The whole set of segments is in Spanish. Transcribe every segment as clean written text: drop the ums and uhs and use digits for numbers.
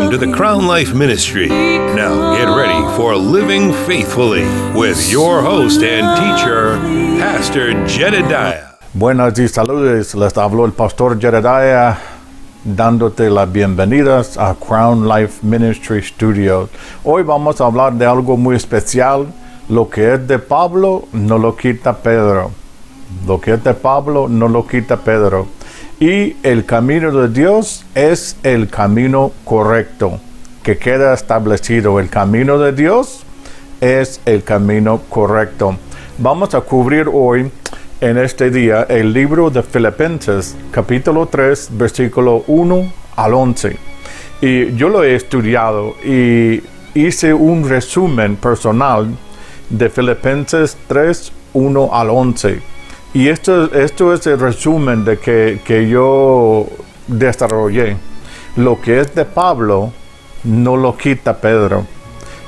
Welcome to the Crown Life Ministry. Now get ready for Living Faithfully with your host and teacher, Pastor Jedediah. Buenas y saludos, les habló el Pastor Jedediah, dándote las bienvenidas a Crown Life Ministry Studios. Hoy vamos a hablar de algo muy especial. Lo que es de Pablo no lo quita Pedro. Lo que es de Pablo no lo quita Pedro. Y el camino de Dios es el camino correcto, que queda establecido. El camino de Dios es el camino correcto. Vamos a cubrir hoy, en este día, el libro de Filipenses, capítulo 3, versículo 1 al 11. Y yo lo he estudiado y hice un resumen personal de Filipenses 3, 1 al 11. Y esto es el resumen de que yo desarrollé. Lo que es de Pablo no lo quita Pedro.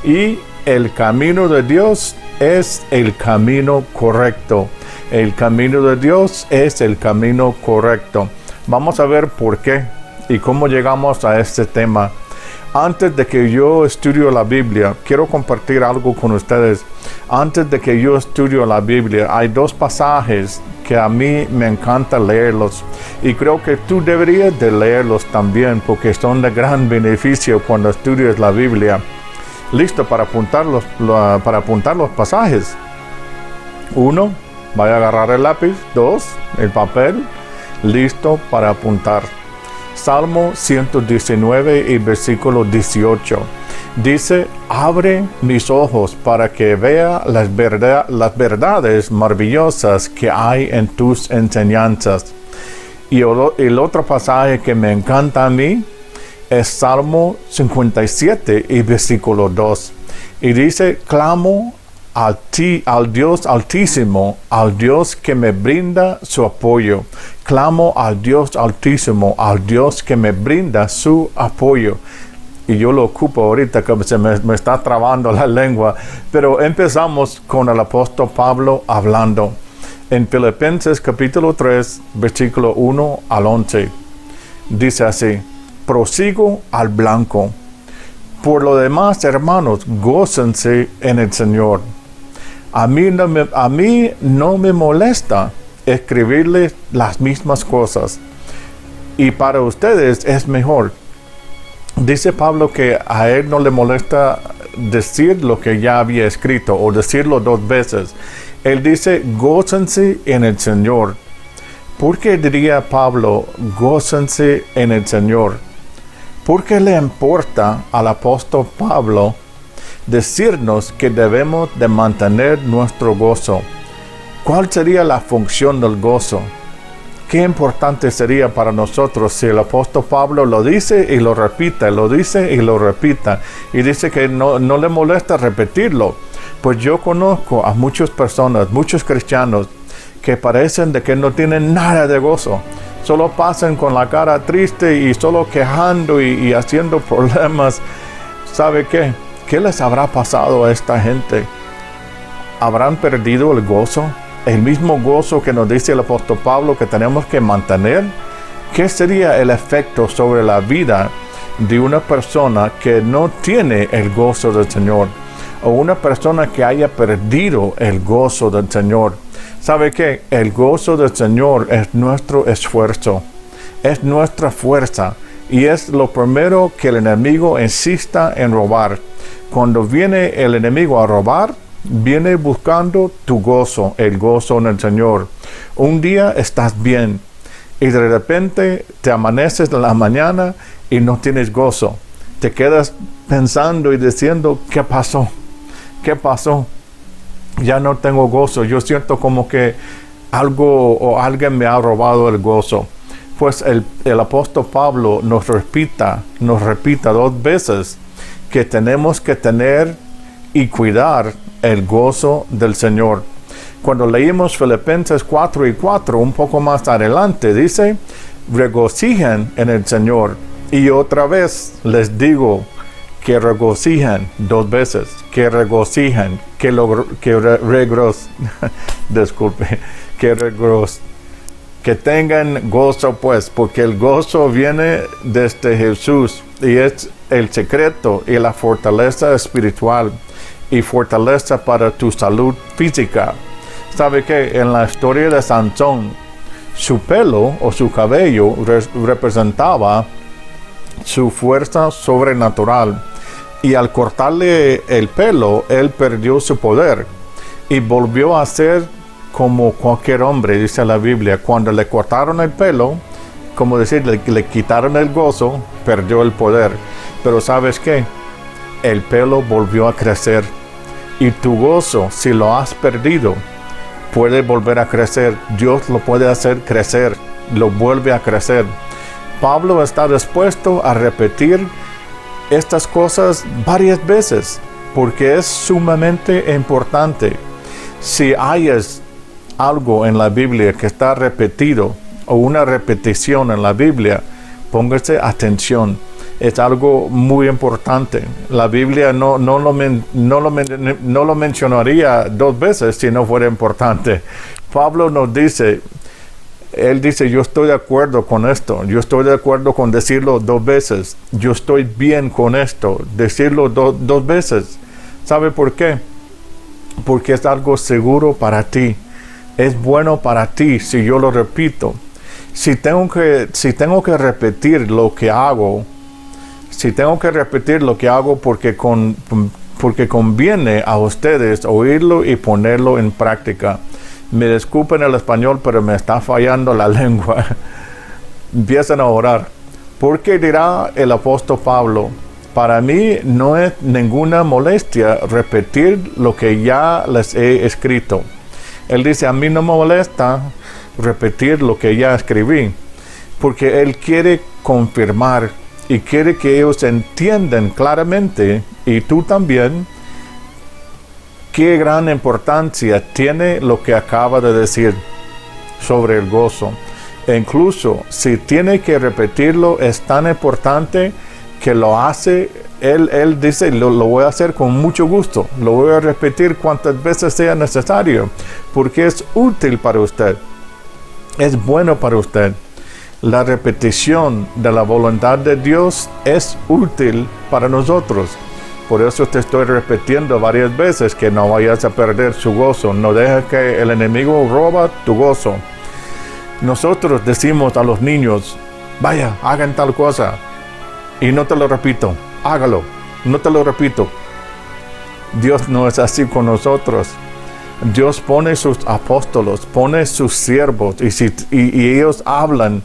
Y el camino de Dios es el camino correcto. El camino de Dios es el camino correcto. Vamos a ver por qué y cómo llegamos a este tema. Antes de que yo estudio la Biblia, quiero compartir algo con ustedes. Antes de que yo estudio la Biblia, hay dos pasajes que a mí me encanta leerlos. Y creo que tú deberías de leerlos también, porque son de gran beneficio cuando estudias la Biblia. ¿Listo para apuntar los pasajes? 1, vaya a agarrar el lápiz. 2, el papel. Listo para apuntar. Salmo 119 y versículo 18. Dice, abre mis ojos para que vea las verdades maravillosas que hay en tus enseñanzas. Y el otro pasaje que me encanta a mí es Salmo 57 y versículo 2. Y dice, clamo al Dios Altísimo, al Dios que me brinda su apoyo. Clamo al Dios Altísimo, al Dios que me brinda su apoyo. Y yo lo ocupo ahorita que se me está trabando la lengua. Pero empezamos con el apóstol Pablo hablando. En Filipenses capítulo 3, versículo 1 al 11. Dice así, prosigo al blanco. Por lo demás, hermanos, gócense en el Señor. A mí no me molesta escribirles las mismas cosas. Y para ustedes es mejor. Dice Pablo que a él no le molesta decir lo que ya había escrito o decirlo 2 veces. Él dice, gócense en el Señor. ¿Por qué diría Pablo, gócense en el Señor? ¿Por qué le importa al apóstol Pablo decirnos que debemos de mantener nuestro gozo? ¿Cuál sería la función del gozo? Qué importante sería para nosotros si el apóstol Pablo lo dice y lo repita, lo dice y lo repita. Y dice que no le molesta repetirlo. Pues yo conozco a muchas personas, muchos cristianos, que parecen de que no tienen nada de gozo. Solo pasan con la cara triste y solo quejando y haciendo problemas. ¿Sabe qué? ¿Qué les habrá pasado a esta gente? ¿Habrán perdido el gozo? El mismo gozo que nos dice el apóstol Pablo que tenemos que mantener. ¿Qué sería el efecto sobre la vida de una persona que no tiene el gozo del Señor? O una persona que haya perdido el gozo del Señor. ¿Sabe qué? El gozo del Señor es nuestro esfuerzo. Es nuestra fuerza. Y es lo primero que el enemigo insista en robar. Cuando viene el enemigo a robar, viene buscando tu gozo, el gozo en el Señor. Un día estás bien y de repente te amaneces en la mañana y no tienes gozo. Te quedas pensando y diciendo, ¿qué pasó? ¿Qué pasó? Ya no tengo gozo. Yo siento como que algo o alguien me ha robado el gozo. Pues el apóstol Pablo nos repita 2 veces que tenemos que tener y cuidar el gozo del Señor. Cuando leímos Filipenses 4 y 4, un poco más adelante, dice, regocijen en el Señor. Y otra vez les digo que regocijen 2 veces, que regocijen, que tengan gozo, pues, porque el gozo viene desde Jesús y es el secreto y la fortaleza espiritual y fortaleza para tu salud física. ¿Sabe qué? En la historia de Sansón, su pelo o su cabello representaba su fuerza sobrenatural. Y al cortarle el pelo, él perdió su poder y volvió a ser como cualquier hombre, dice la Biblia. Cuando le cortaron el pelo, como decir, le quitaron el gozo, perdió el poder. Pero ¿sabes qué? El pelo volvió a crecer. Y tu gozo, si lo has perdido, puede volver a crecer. Dios lo puede hacer crecer, lo vuelve a crecer. Pablo está dispuesto a repetir estas cosas varias veces porque es sumamente importante. Si hayas algo en la Biblia que está repetido o una repetición en la Biblia, póngase atención. Es algo muy importante. La Biblia no lo mencionaría 2 veces si no fuera importante. Pablo nos dice, él dice, yo estoy de acuerdo con esto, yo estoy de acuerdo con decirlo 2 veces, yo estoy bien con esto, decirlo 2 veces. ¿Sabe por qué? Porque es algo seguro para ti, es bueno para ti si yo lo repito. Si tengo que repetir lo que hago, porque conviene a ustedes oírlo y ponerlo en práctica. Me disculpen el español, pero me está fallando la lengua. Empiezan a orar. Porque dirá el apóstol Pablo, para mí no es ninguna molestia repetir lo que ya les he escrito. Él dice, a mí no me molesta repetir lo que ya escribí, porque él quiere confirmar y quiere que ellos entiendan claramente, y tú también, qué gran importancia tiene lo que acaba de decir sobre el gozo. E incluso si tiene que repetirlo, es tan importante que lo hace. Él dice, lo voy a hacer con mucho gusto. Lo voy a repetir cuantas veces sea necesario, porque es útil para usted. Es bueno para usted. La repetición de la voluntad de Dios es útil para nosotros. Por eso te estoy repitiendo varias veces que no vayas a perder su gozo. No dejes que el enemigo roba tu gozo. Nosotros decimos a los niños, vaya, hagan tal cosa. Y no te lo repito, hágalo. No te lo repito. Dios no es así con nosotros. Dios pone sus apóstolos, pone sus siervos. Y ellos hablan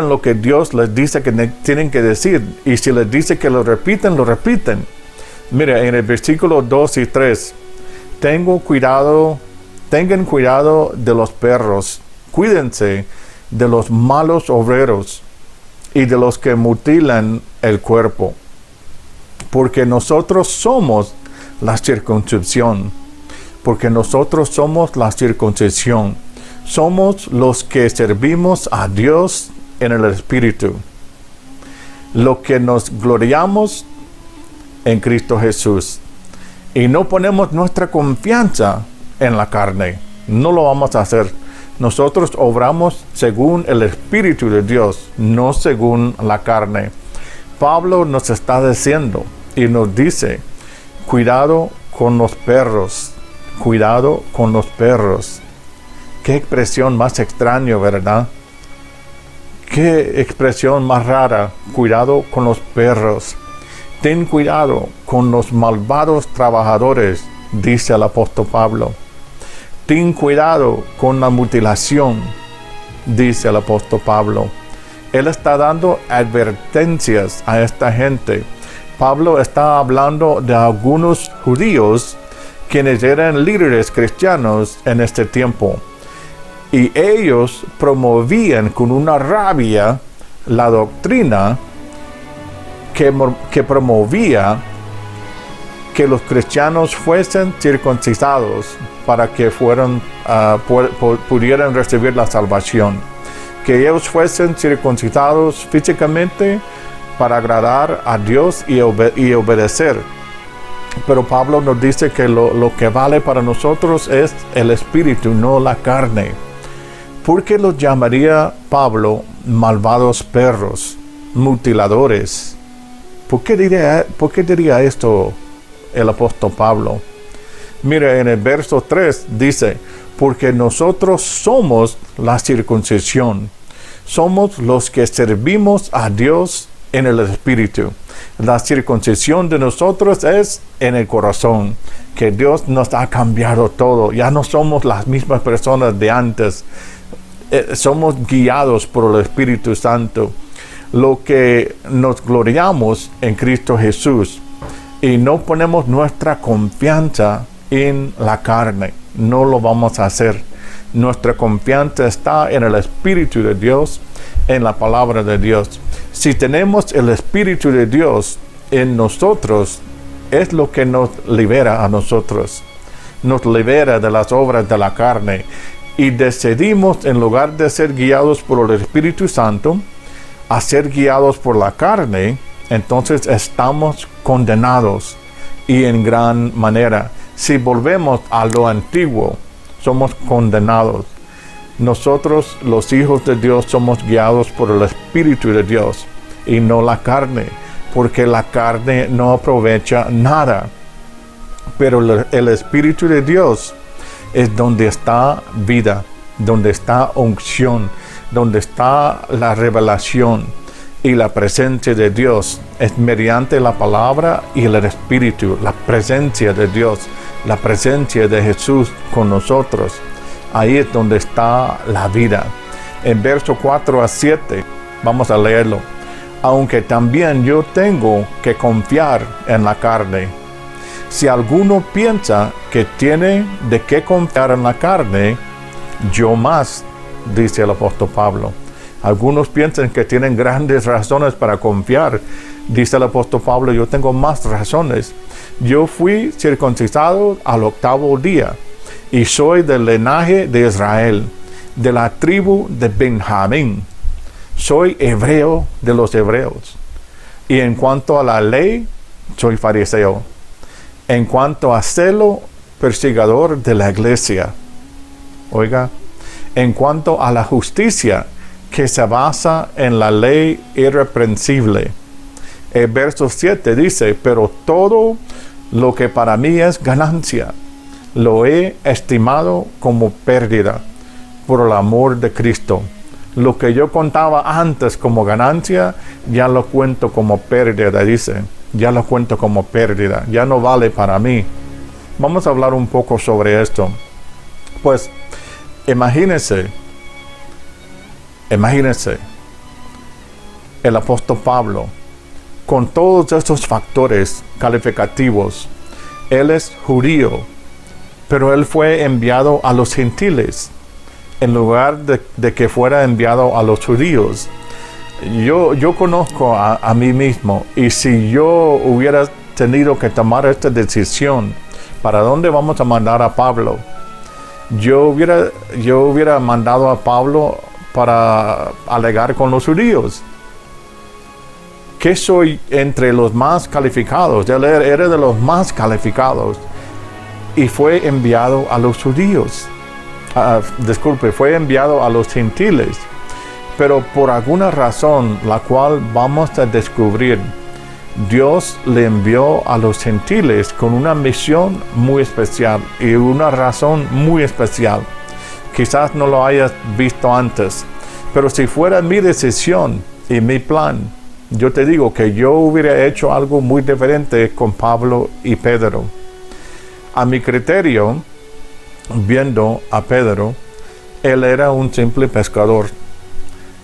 lo que Dios les dice que tienen que decir, y si les dice que lo repiten, lo repiten. Mira, en el versículo 2 y 3, tengan cuidado de los perros, cuídense de los malos obreros y de los que mutilan el cuerpo, porque nosotros somos la circuncisión, somos los que servimos a Dios en el Espíritu, lo que nos gloriamos en Cristo Jesús, y no ponemos nuestra confianza en la carne. No lo vamos a hacer. Nosotros obramos según el Espíritu de Dios, no según la carne. Pablo nos está diciendo y nos dice, cuidado con los perros, cuidado con los perros. Qué expresión más extraña, ¿verdad? Qué expresión más rara. Cuidado con los perros. Ten cuidado con los malvados trabajadores, dice el apóstol Pablo. Ten cuidado con la mutilación, dice el apóstol Pablo. Él está dando advertencias a esta gente. Pablo está hablando de algunos judíos quienes eran líderes cristianos en este tiempo. Y ellos promovían con una rabia la doctrina que promovía que los cristianos fuesen circuncidados para que pudieran recibir la salvación. Que ellos fuesen circuncidados físicamente para agradar a Dios y obedecer. Pero Pablo nos dice que lo que vale para nosotros es el espíritu, no la carne. ¿Por qué los llamaría Pablo malvados perros, mutiladores? ¿Por qué diría esto el apóstol Pablo? Mira, en el verso 3 dice, porque nosotros somos la circuncisión. Somos los que servimos a Dios en el Espíritu. La circuncisión de nosotros es en el corazón, que Dios nos ha cambiado todo. Ya no somos las mismas personas de antes. Somos guiados por el Espíritu Santo. Lo que nos gloriamos en Cristo Jesús y no ponemos nuestra confianza en la carne, no lo vamos a hacer. Nuestra confianza está en el Espíritu de Dios, en la palabra de Dios. Si tenemos el Espíritu de Dios en nosotros, es lo que nos libera a nosotros. Nos libera de las obras de la carne y decidimos, en lugar de ser guiados por el Espíritu Santo, a ser guiados por la carne. Entonces estamos condenados y en gran manera. Si volvemos a lo antiguo, somos condenados. Nosotros, los hijos de Dios, somos guiados por el Espíritu de Dios y no la carne, porque la carne no aprovecha nada. Pero el Espíritu de Dios es donde está vida, donde está unción, donde está la revelación y la presencia de Dios. Es mediante la palabra y el Espíritu, la presencia de Dios, la presencia de Jesús con nosotros. Ahí es donde está la vida. En verso 4 a 7, vamos a leerlo. Aunque también yo tengo que confiar en la carne. Si alguno piensa que tiene de qué confiar en la carne, yo más, dice el apóstol Pablo. Algunos piensan que tienen grandes razones para confiar. Dice el apóstol Pablo, yo tengo más razones. Yo fui circuncidado al 8º día y soy del linaje de Israel, de la tribu de Benjamín. Soy hebreo de los hebreos. Y en cuanto a la ley, soy fariseo. En cuanto a celo, perseguidor de la iglesia. Oiga, en cuanto a la justicia, que se basa en la ley irreprensible. El verso 7 dice, pero todo lo que para mí es ganancia, lo he estimado como pérdida por el amor de Cristo. Lo que yo contaba antes como ganancia, ya lo cuento como pérdida, dice. Ya lo cuento como pérdida, ya no vale para mí. Vamos a hablar un poco sobre esto. Pues, imagínense, el apóstol Pablo, con todos estos factores calificativos. Él es judío, pero él fue enviado a los gentiles, en lugar de que fuera enviado a los judíos. Yo conozco a mí mismo, y si yo hubiera tenido que tomar esta decisión, ¿para dónde vamos a mandar a Pablo? Yo hubiera mandado a Pablo para alegar con los judíos. Que soy entre los más calificados. Él era de los más calificados y fue enviado a los judíos. Fue enviado a los gentiles. Pero por alguna razón, la cual vamos a descubrir, Dios le envió a los gentiles con una misión muy especial y una razón muy especial. Quizás no lo hayas visto antes, pero si fuera mi decisión y mi plan, yo te digo que yo hubiera hecho algo muy diferente con Pablo y Pedro. A mi criterio, viendo a Pedro, él era un simple pescador.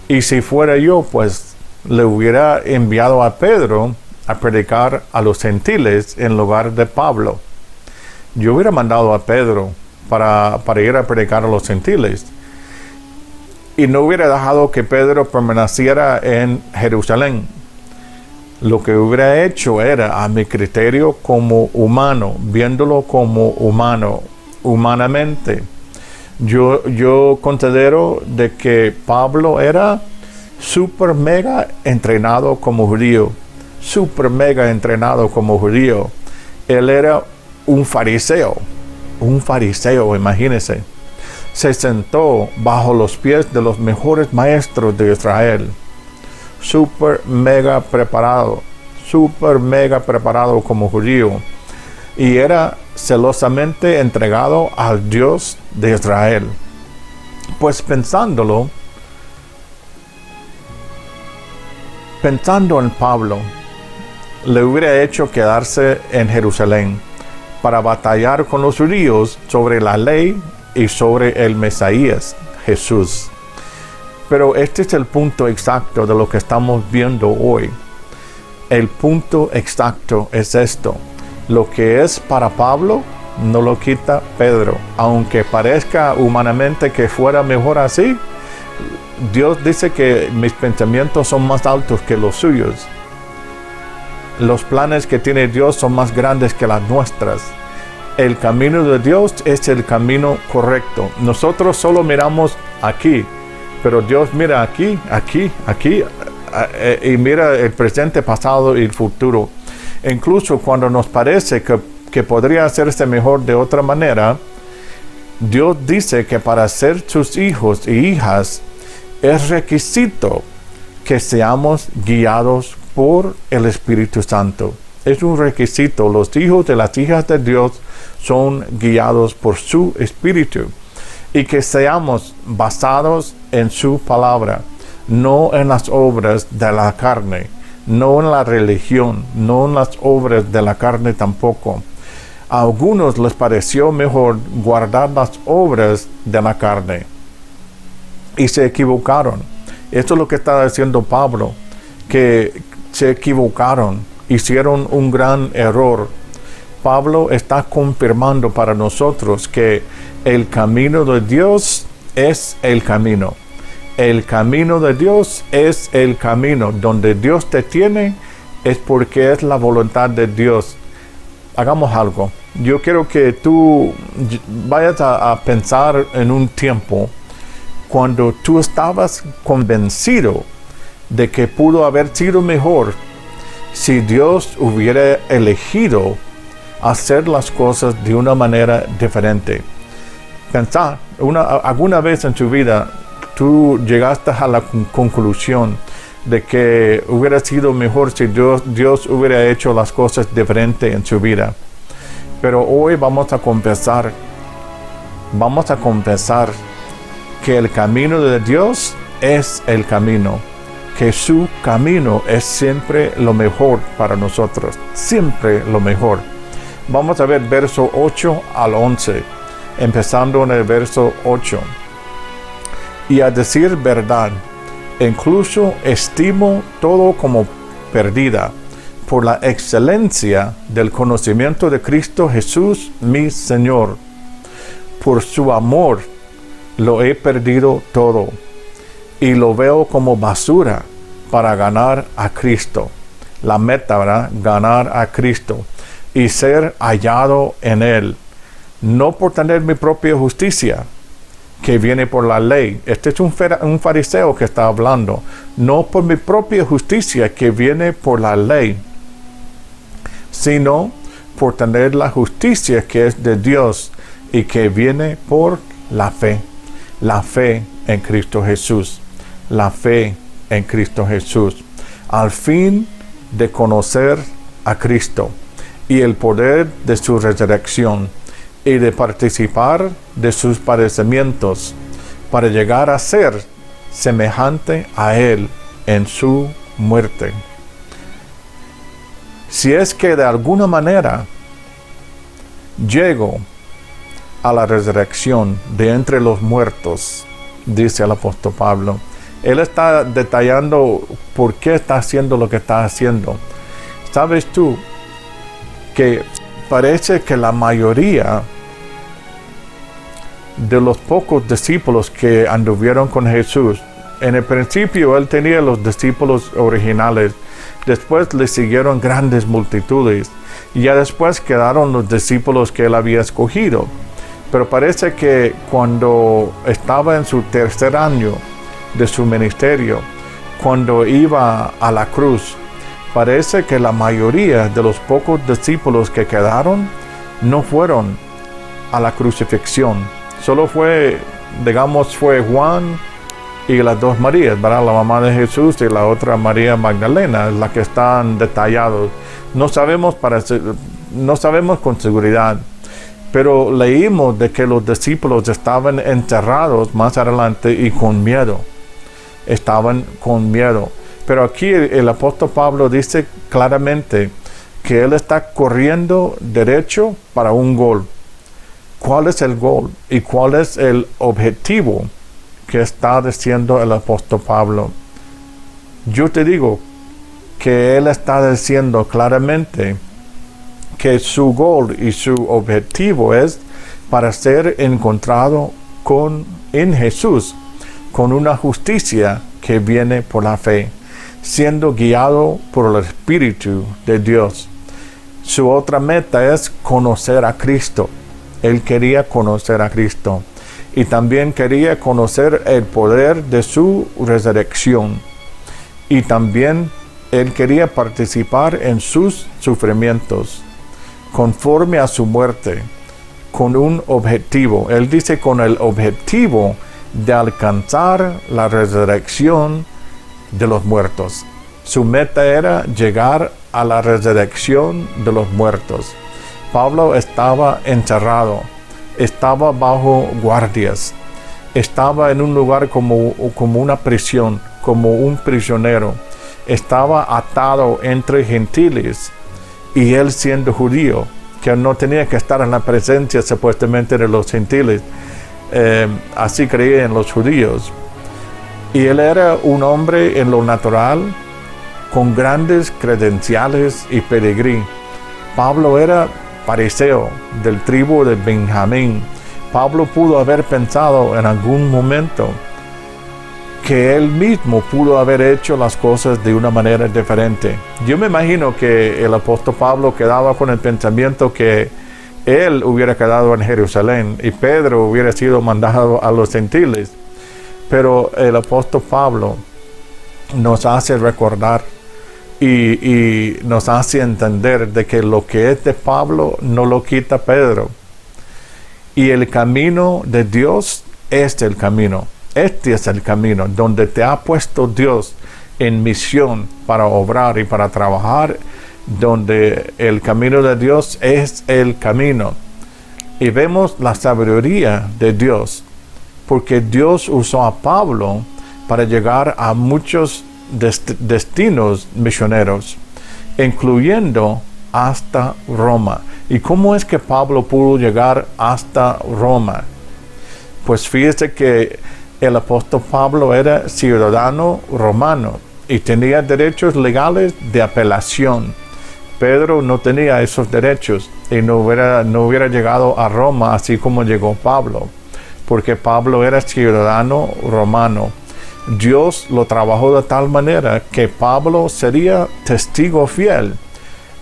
Y si fuera yo, pues le hubiera enviado a Pedro a predicar a los gentiles en lugar de Pablo. Yo hubiera mandado a Pedro para ir a predicar a los gentiles. Y no hubiera dejado que Pedro permaneciera en Jerusalén. Lo que hubiera hecho era, a mi criterio, como humano, viéndolo como humano, humanamente. Yo considero de que Pablo era super mega entrenado como judío. Super mega entrenado como judío. Él era un fariseo, imagínense. Se sentó bajo los pies de los mejores maestros de Israel. Super mega preparado, súper mega preparado como judío y era celosamente entregado al Dios de Israel. Pues pensando en Pablo, le hubiera hecho quedarse en Jerusalén para batallar con los judíos sobre la ley y sobre el Mesías, Jesús. Pero este es el punto exacto de lo que estamos viendo hoy. El punto exacto es esto. Lo que es para Pablo no lo quita Pedro. Aunque parezca humanamente que fuera mejor así, Dios dice que mis pensamientos son más altos que los suyos. Los planes que tiene Dios son más grandes que las nuestras. El camino de Dios es el camino correcto. Nosotros solo miramos aquí, pero Dios mira aquí, y mira el presente, pasado y el futuro. Incluso cuando nos parece que podría hacerse mejor de otra manera, Dios dice que para ser sus hijos y hijas es requisito que seamos guiados por el Espíritu Santo. Es un requisito. Los hijos de las hijas de Dios son guiados por su Espíritu. Y que seamos basados en su palabra, no en las obras de la carne, no en la religión, no en las obras de la carne tampoco. A algunos les pareció mejor guardar las obras de la carne y se equivocaron. Esto es lo que está diciendo Pablo, que se equivocaron, hicieron un gran error. Pablo está confirmando para nosotros que el camino de Dios es el camino. El camino de Dios es el camino. Donde Dios te tiene es porque es la voluntad de Dios. Hagamos algo. Yo quiero que tú vayas a pensar en un tiempo cuando tú estabas convencido de que pudo haber sido mejor si Dios hubiera elegido hacer las cosas de una manera diferente. Pensar, alguna vez en tu vida tú llegaste a la conclusión de que hubiera sido mejor si Dios hubiera hecho las cosas diferente en su vida. Pero hoy vamos a confesar que el camino de Dios es el camino, que su camino es siempre lo mejor para nosotros, siempre lo mejor. Vamos a ver verso 8 al 11, empezando en el verso 8. Y a decir verdad, incluso estimo todo como perdida por la excelencia del conocimiento de Cristo Jesús, mi Señor. Por su amor lo he perdido todo y lo veo como basura para ganar a Cristo. La meta, ¿verdad? Ganar a Cristo y ser hallado en Él. No por tener mi propia justicia, que viene por la ley. Este es un fariseo que está hablando. No por mi propia justicia, que viene por la ley, sino por tener la justicia que es de Dios y que viene por la fe. La fe en Cristo Jesús. La fe en Cristo Jesús. Al fin de conocer a Cristo y el poder de su resurrección y de participar de sus padecimientos para llegar a ser semejante a Él en su muerte. Si es que de alguna manera llego a la resurrección de entre los muertos, dice el apóstol Pablo, él está detallando por qué está haciendo lo que está haciendo. ¿Sabes tú que parece que la mayoría de los pocos discípulos que anduvieron con Jesús, en el principio él tenía los discípulos originales, después le siguieron grandes multitudes y ya después quedaron los discípulos que él había escogido? Pero parece que cuando estaba en su tercer año de su ministerio, cuando iba a la cruz, parece que la mayoría de los pocos discípulos que quedaron no fueron a la crucifixión. Solo fue Juan y las dos Marías, ¿verdad? La mamá de Jesús y la otra María Magdalena, la que están detallados. No sabemos con seguridad, pero leímos de que los discípulos estaban encerrados más adelante y con miedo. Estaban con miedo. Pero aquí el apóstol Pablo dice claramente que él está corriendo derecho para un gol. ¿Cuál es el gol? ¿Y cuál es el objetivo que está diciendo el apóstol Pablo? Yo te digo que él está diciendo claramente que su gol y su objetivo es para ser encontrado en Jesús, con una justicia que viene por la fe, siendo guiado por el Espíritu de Dios. Su otra meta es conocer a Cristo. Él quería conocer a Cristo y también quería conocer el poder de su resurrección, y también él quería participar en sus sufrimientos conforme a su muerte, con un objetivo. Él dice con el objetivo de alcanzar la resurrección de los muertos. Su meta era llegar a la resurrección de los muertos. Pablo estaba encerrado, estaba bajo guardias, estaba en un lugar como una prisión, como un prisionero. Estaba atado entre gentiles y él siendo judío, que no tenía que estar en la presencia supuestamente de los gentiles. Así creían los judíos. Y él era un hombre en lo natural con grandes credenciales y peregrino. Pablo era fariseo del tribu de Benjamín. Pablo pudo haber pensado en algún momento que él mismo pudo haber hecho las cosas de una manera diferente. Yo me imagino que el apóstol Pablo quedaba con el pensamiento que él hubiera quedado en Jerusalén y Pedro hubiera sido mandado a los gentiles. Pero el apóstol Pablo nos hace recordar y nos hace entender de que lo que es de Pablo no lo quita Pedro. Y el camino de Dios es el camino. Este es el camino donde te ha puesto Dios en misión para obrar y para trabajar, donde el camino de Dios es el camino. Y vemos la sabiduría de Dios, porque Dios usó a Pablo para llegar a muchos destinos misioneros, incluyendo hasta Roma. ¿Y cómo es que Pablo pudo llegar hasta Roma? Pues fíjese que el apóstol Pablo era ciudadano romano y tenía derechos legales de apelación. Pedro no tenía esos derechos y no hubiera llegado a Roma así como llegó Pablo, porque Pablo era ciudadano romano. Dios lo trabajó de tal manera que Pablo sería testigo fiel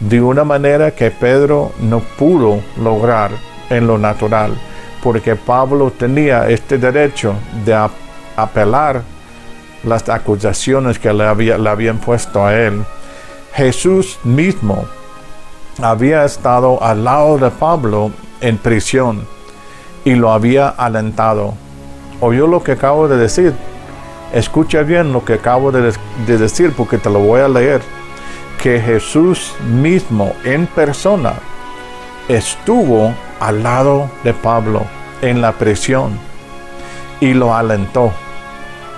de una manera que Pedro no pudo lograr en lo natural, porque Pablo tenía este derecho de apelar las acusaciones que le habían puesto a él. Jesús mismo había estado al lado de Pablo en prisión y lo había alentado. ¿Oyó lo que acabo de decir? Escucha bien lo que acabo de decir, porque te lo voy a leer. Que Jesús mismo en persona estuvo al lado de Pablo en la prisión y lo alentó,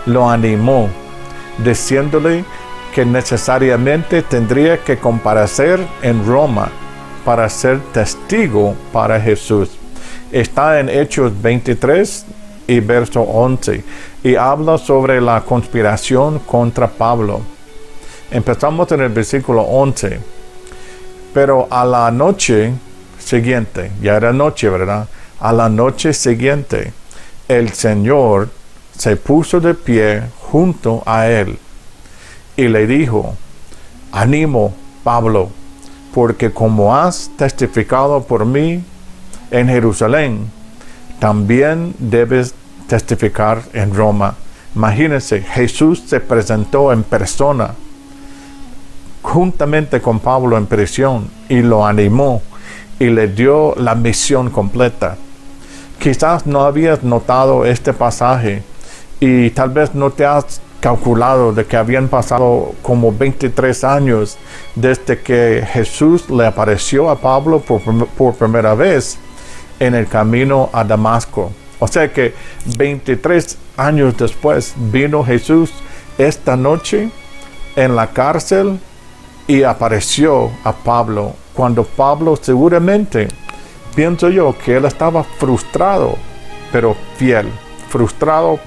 lo animó, diciéndole que necesariamente tendría que comparecer en Roma para ser testigo para Jesús. Está en Hechos 23 y verso 11 y habla sobre la conspiración contra Pablo. Empezamos en el versículo 11. Pero a la noche siguiente, ya era noche, ¿verdad? A la noche siguiente, el Señor se puso de pie junto a él y le dijo: ánimo, Pablo, porque como has testificado por mí en Jerusalén, también debes testificar en Roma. Imagínense, Jesús se presentó en persona juntamente con Pablo en prisión y lo animó y le dio la misión completa. Quizás no habías notado este pasaje, y tal vez no te has calculado de que habían pasado como 23 años desde que Jesús le apareció a Pablo por primera vez en el camino a Damasco. O sea que 23 años después vino Jesús esta noche en la cárcel y apareció a Pablo, cuando Pablo seguramente, pienso yo, que él estaba frustrado pero fiel, frustrado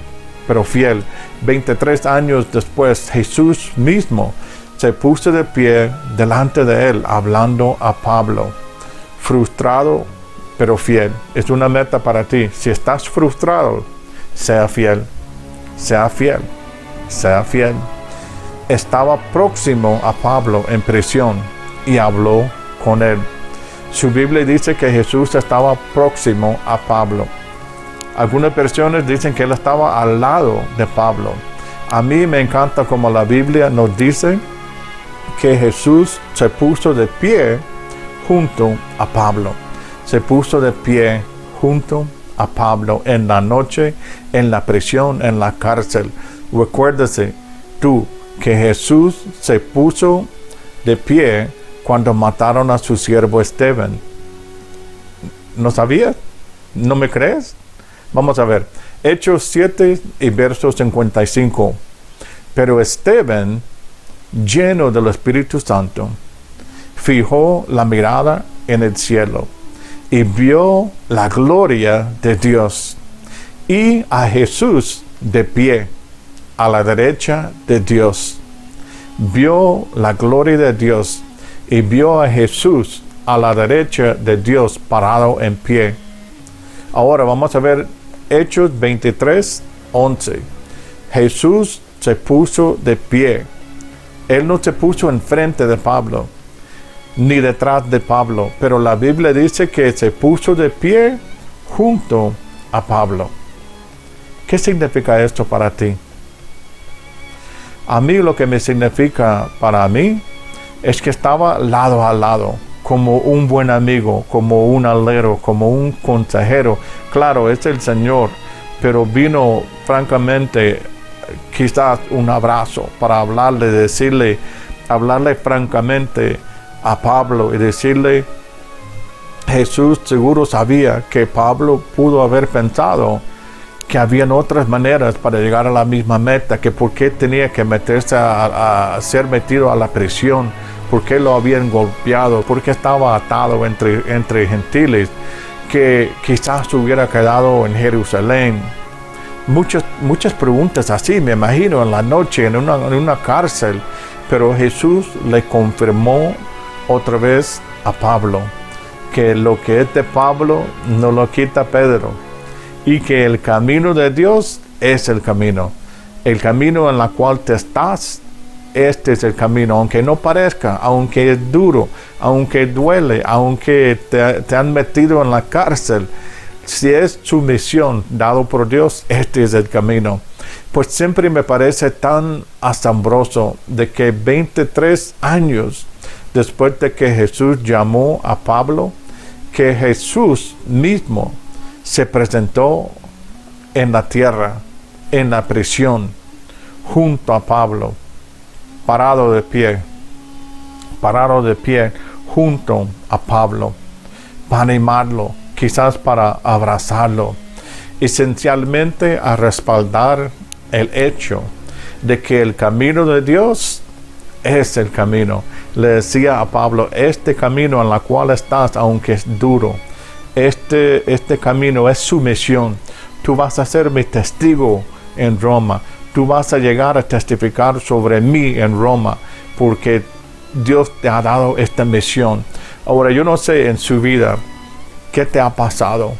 pero fiel. 23 años después, Jesús mismo se puso de pie delante de él, hablando a Pablo. Frustrado pero fiel. Es una meta para ti. Si estás frustrado, sea fiel, sea fiel, sea fiel. Estaba próximo a Pablo en prisión y habló con él. Su Biblia dice que Jesús estaba próximo a Pablo. Algunas versiones dicen que él estaba al lado de Pablo. A mí me encanta como la Biblia nos dice que Jesús se puso de pie junto a Pablo. Se puso de pie junto a Pablo en la noche, en la prisión, en la cárcel. Recuérdese tú que Jesús se puso de pie cuando mataron a su siervo Esteban. ¿No sabías? ¿No me crees? Vamos a ver. Hechos 7 y verso 55. Pero Esteban, lleno del Espíritu Santo, fijó la mirada en el cielo y vio la gloria de Dios y a Jesús de pie a la derecha de Dios. Vio la gloria de Dios y vio a Jesús a la derecha de Dios parado en pie. Ahora vamos a ver Hechos 23, 11. Jesús se puso de pie. Él no se puso enfrente de Pablo, ni detrás de Pablo, pero la Biblia dice que se puso de pie junto a Pablo. ¿Qué significa esto para ti? A mí lo que me significa para mí es que estaba lado a lado, como un buen amigo, como un alero, como un consejero. Claro, es el Señor, pero vino francamente quizás un abrazo para hablarle francamente a Pablo y decirle, Jesús seguro sabía que Pablo pudo haber pensado que habían otras maneras para llegar a la misma meta, que por qué tenía que meterse a ser metido a la prisión, por qué lo habían golpeado, por qué estaba atado entre gentiles, que quizás hubiera quedado en Jerusalén. Muchas preguntas así, me imagino, en la noche, en una cárcel. Pero Jesús le confirmó otra vez a Pablo que lo que es de Pablo no lo quita Pedro, y que el camino de Dios es el camino en la cual te estás. Este es el camino, aunque no parezca, aunque es duro, aunque duele, aunque te han metido en la cárcel. Si es su misión dado por Dios, este es el camino. Pues siempre me parece tan asombroso de que 23 años después de que Jesús llamó a Pablo, que Jesús mismo se presentó en la tierra, en la prisión, junto a Pablo, parado de pie junto a Pablo, para animarlo, quizás para abrazarlo, esencialmente a respaldar el hecho de que el camino de Dios es el camino. Le decía a Pablo, este camino en el cual estás, aunque es duro, este camino es su misión. Tú vas a ser mi testigo en Roma. Tú vas a llegar a testificar sobre mí en Roma, porque Dios te ha dado esta misión. Ahora, yo no sé en su vida qué te ha pasado,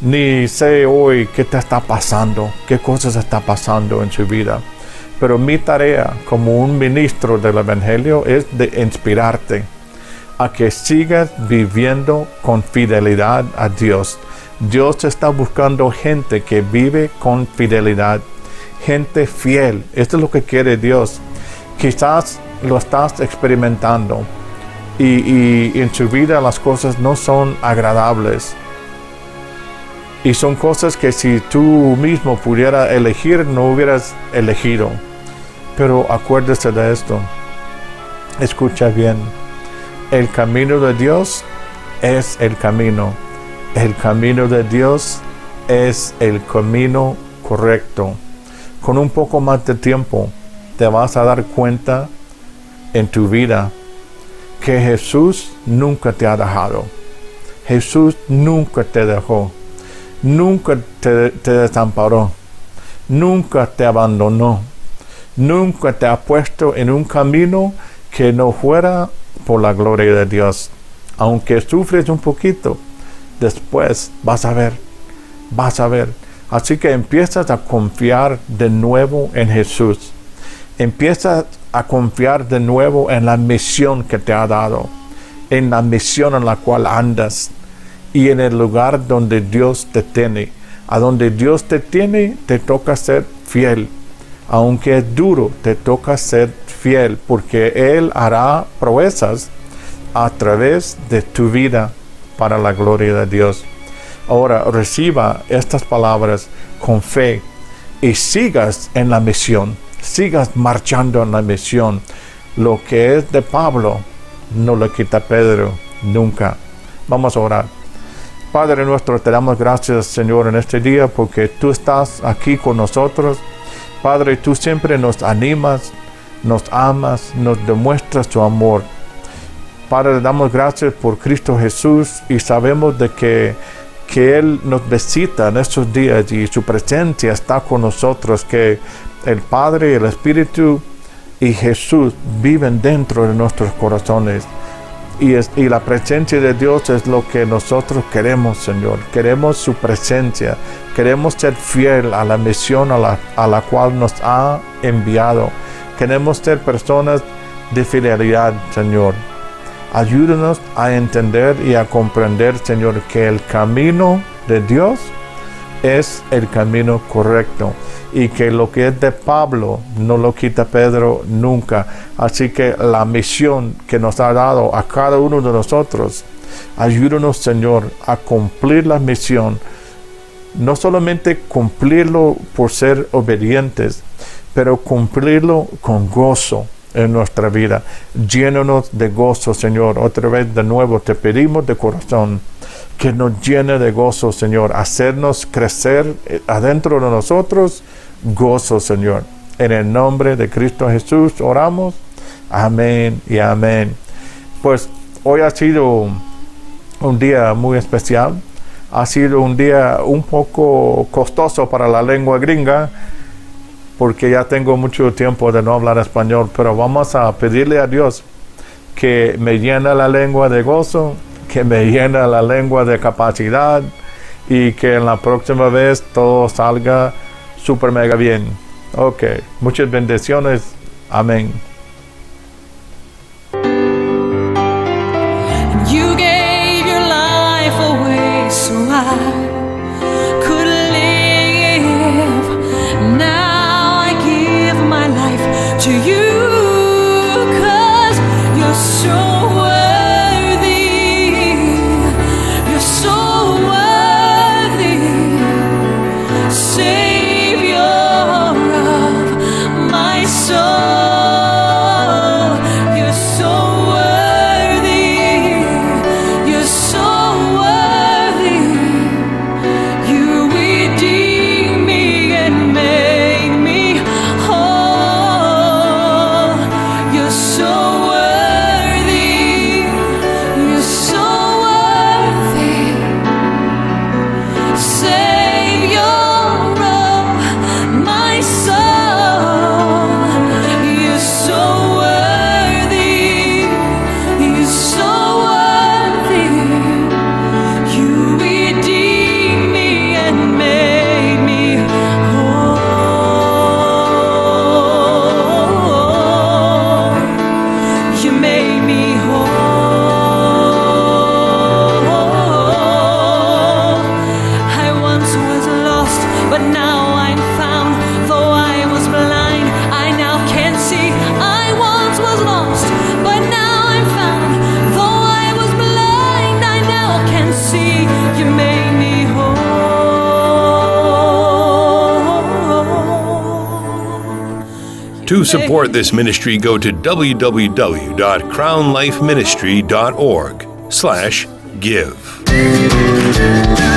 ni sé hoy qué te está pasando, qué cosas está pasando en su vida. Pero mi tarea como un ministro del Evangelio es de inspirarte a que sigas viviendo con fidelidad a Dios. Dios está buscando gente que vive con fidelidad, gente fiel. Esto es lo que quiere Dios. Quizás lo estás experimentando y en su vida las cosas no son agradables. Y son cosas que si tú mismo pudieras elegir, no hubieras elegido. Pero acuérdese de esto. Escucha bien. El camino de Dios es el camino. El camino de Dios es el camino correcto. Con un poco más de tiempo te vas a dar cuenta en tu vida que Jesús nunca te ha dejado. Jesús nunca te dejó. Nunca te desamparó. Nunca te abandonó. Nunca te ha puesto en un camino que no fuera por la gloria de Dios. Aunque sufres un poquito, después vas a ver. Así que empiezas a confiar de nuevo en Jesús. Empiezas a confiar de nuevo en la misión que te ha dado, en la misión en la cual andas y en el lugar donde Dios te tiene. A donde Dios te tiene, te toca ser fiel. Aunque es duro, te toca ser fiel, porque Él hará proezas a través de tu vida para la gloria de Dios. Ahora reciba estas palabras con fe y sigas en la misión, sigas marchando en la misión. Lo que es de Pablo no lo quita Pedro nunca. Vamos a orar. Padre nuestro, te damos gracias, Señor, en este día porque tú estás aquí con nosotros. Padre, tú siempre nos animas, nos amas, nos demuestras tu amor. Padre, le damos gracias por Cristo Jesús y sabemos de que Él nos visita en estos días y su presencia está con nosotros, que el Padre, el Espíritu y Jesús viven dentro de nuestros corazones. Y la presencia de Dios es lo que nosotros queremos, Señor. Queremos su presencia. Queremos ser fiel a la misión a la cual nos ha enviado. Queremos ser personas de fidelidad, Señor. Ayúdanos a entender y a comprender, Señor, que el camino de Dios es el camino correcto y que lo que es de Pablo no lo quita Pedro nunca. Así que la misión que nos ha dado a cada uno de nosotros, ayúdanos, Señor, a cumplir la misión. No solamente cumplirlo por ser obedientes, pero cumplirlo con gozo en nuestra vida. Llénanos de gozo, Señor. Otra vez de nuevo te pedimos de corazón que nos llene de gozo, Señor. Hacernos crecer adentro de nosotros gozo, Señor. En el nombre de Cristo Jesús oramos. Amén y amén. Pues hoy ha sido un día muy especial. Ha sido un día un poco costoso para la lengua gringa, porque ya tengo mucho tiempo de no hablar español, pero vamos a pedirle a Dios que me llene la lengua de gozo, que me llene la lengua de capacidad y que en la próxima vez todo salga súper mega bien. Ok, muchas bendiciones. Amén. You gave your life away so I could live. Now I give my life to you, 'cause you're so worthy. You're so worthy, Savior of my soul. To support this ministry, go to www.crownlifeministry.org/give.